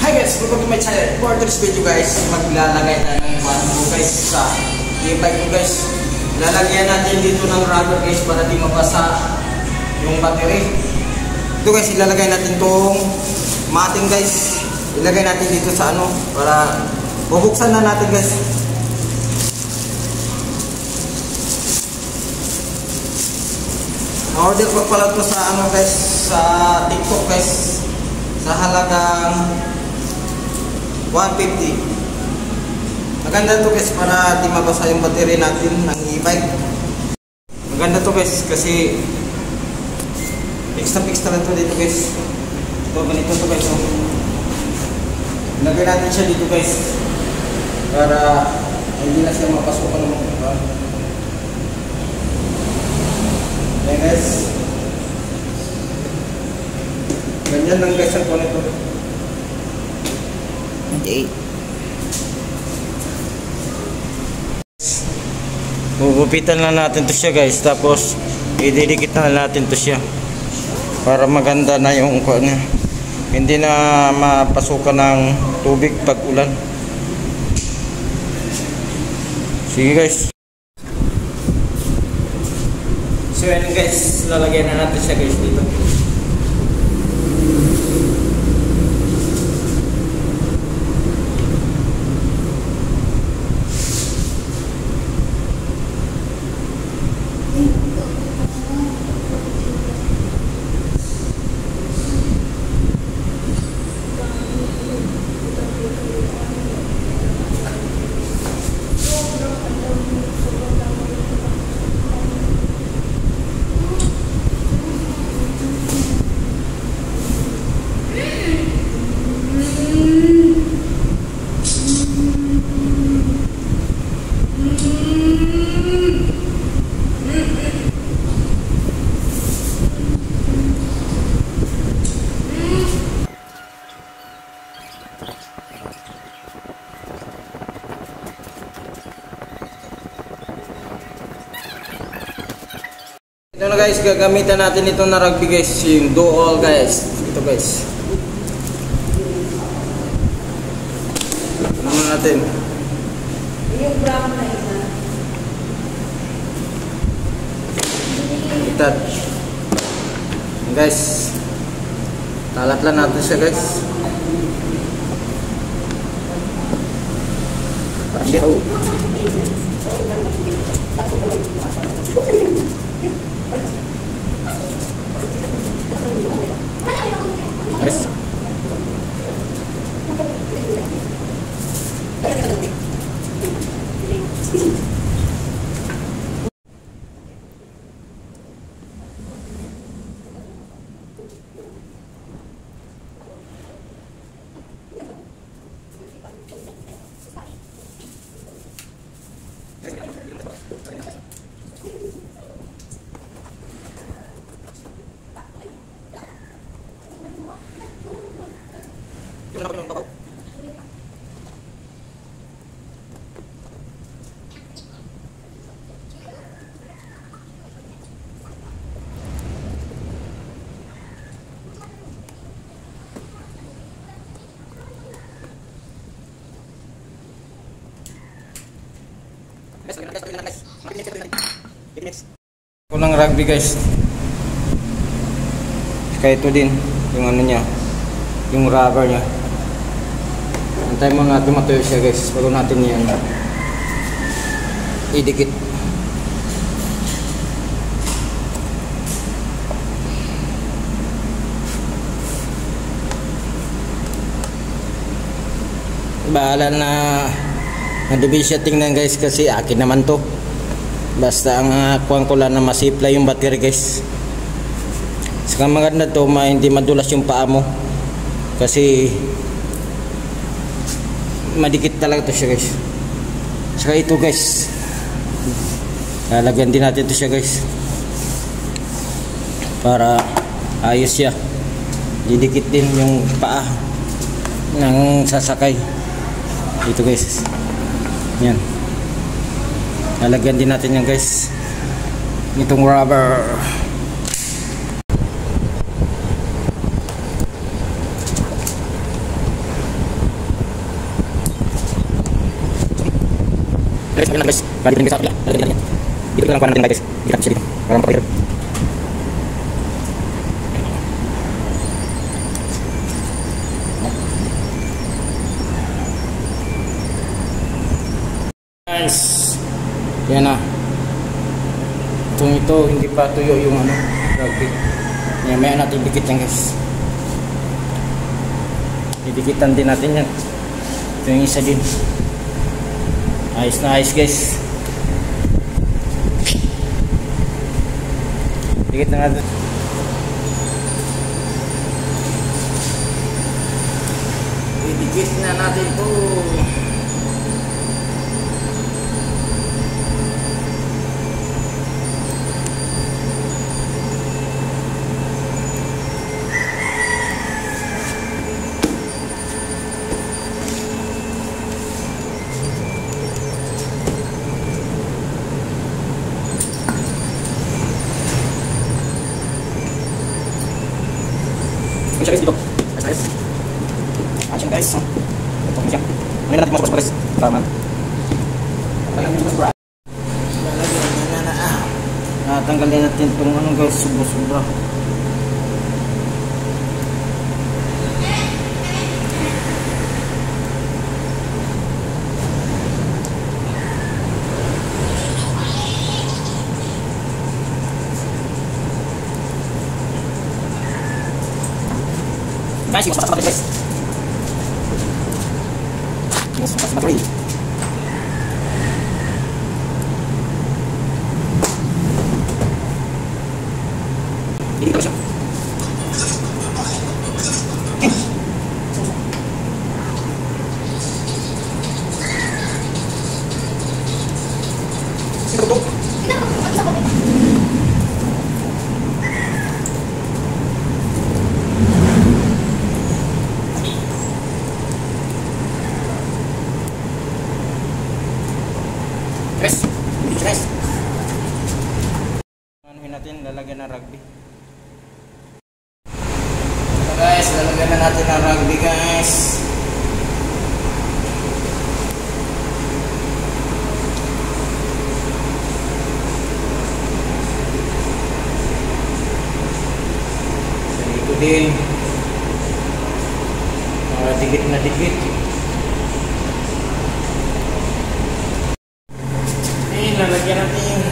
Hi guys, welcome to my channel. For today's video guys, maglalagay tayo ng bago guys sa e-bike ko guys. Lalagyan natin dito ng rubber guys para di mabasa yung battery. Ito guys, ilalagay natin tong mating guys. Ilagay natin dito sa ano para bubuksan na natin guys. Order ko pala ito sa ano guys, sa TikTok guys. Sa halagang 150. Maganda to guys para di mabasa yung battery natin ng e-bike. Maganda to guys kasi extra lang to dito guys. Ito ganito to guys. Lagay natin siya dito guys para hindi na siya mapasukan ng mga. Ayan guys. Ganyan lang guys ang connector. Okay. Gugupitan na natin to siya guys. Tapos ididikit na natin to siya para maganda na yung kuha. Hindi na mapasukan ng tubig pag ulan. Sige guys. So yan guys, lalagyan na natin siya guys dito. Ito na guys, gagamitan natin ito na rugby guys, yung dual guys. Ito guys. Ano natin? Yung brown na isa. Itat. Guys. Talat lang natin siya guys. Ayaw. Yes. Ako ng rugby guys. Kaya ito din yung ano niya, yung rubber niya. Antay mo natin matuyo siya guys. Bago natin yan idikit. Bahala na nadubi siya tingnan guys kasi akin naman to. Basta ang kuwang ko lang na masipla yung battery guys. Saka maganda to, hindi madulas yung paa mo. Kasi madikit talaga to siya guys. Saka ito guys, lalagyan din natin to siya guys para ayos siya. Didikit din yung paa ng sasakay. Ito guys. Yan. Lalagyan din natin yan guys. Itong rubber. Guys, maganda guys. Bali din guys sa kapila. Dito lang kuha natin guys. Hirap siya dito. Para mapapahirap. Guys, yan na. Ito hindi pa tuyo yung ano, rugby. Yan, may natin dikit yan guys. Didikitan din natin yan. Ito yung isa din. Ayos na ayos guys. Dikit na natin. Didikit na natin po. Guys, dito. Guys. Action guys. Ito siya. Ano natin mga guys? Tama. Tanggalin natin itong ano guys, sobra-sobra. Guys, yung sapat guys. Yung sapat battery. Ini terus. Guys. Anuhin natin, lalagyan ng rugby. So guys, lalagyan na natin ng rugby guys. Ito din. Dikit na dikit. Lalagyan natin yung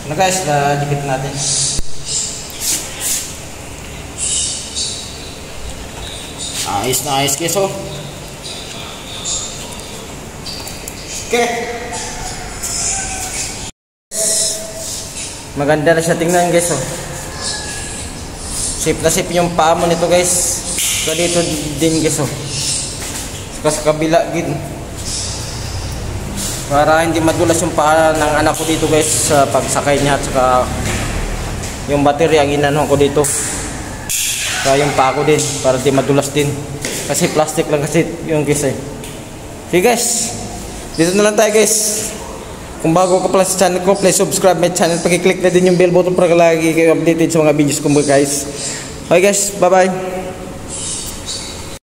na guys, dikit natin. Ayos na ayos guys, oh. Okay. Maganda na siya tingnan guys, oh. Safe na safe yung paa mo nito guys. So dito din guys, oh. Sa kabila gid. Para hindi madulas yung paa ng anak ko dito guys sa pagsakay niya, at saka yung battery ang inanuhan ko dito, saka yung paa ko din para hindi madulas din kasi plastic lang kasi yung guys eh. Okay guys, dito na lang tayo guys. Kung bago ka pala sa channel ko, please subscribe my channel, pakiclick na din yung bell button para lagi kayo updated sa mga videos ko guys. Okay guys, bye bye.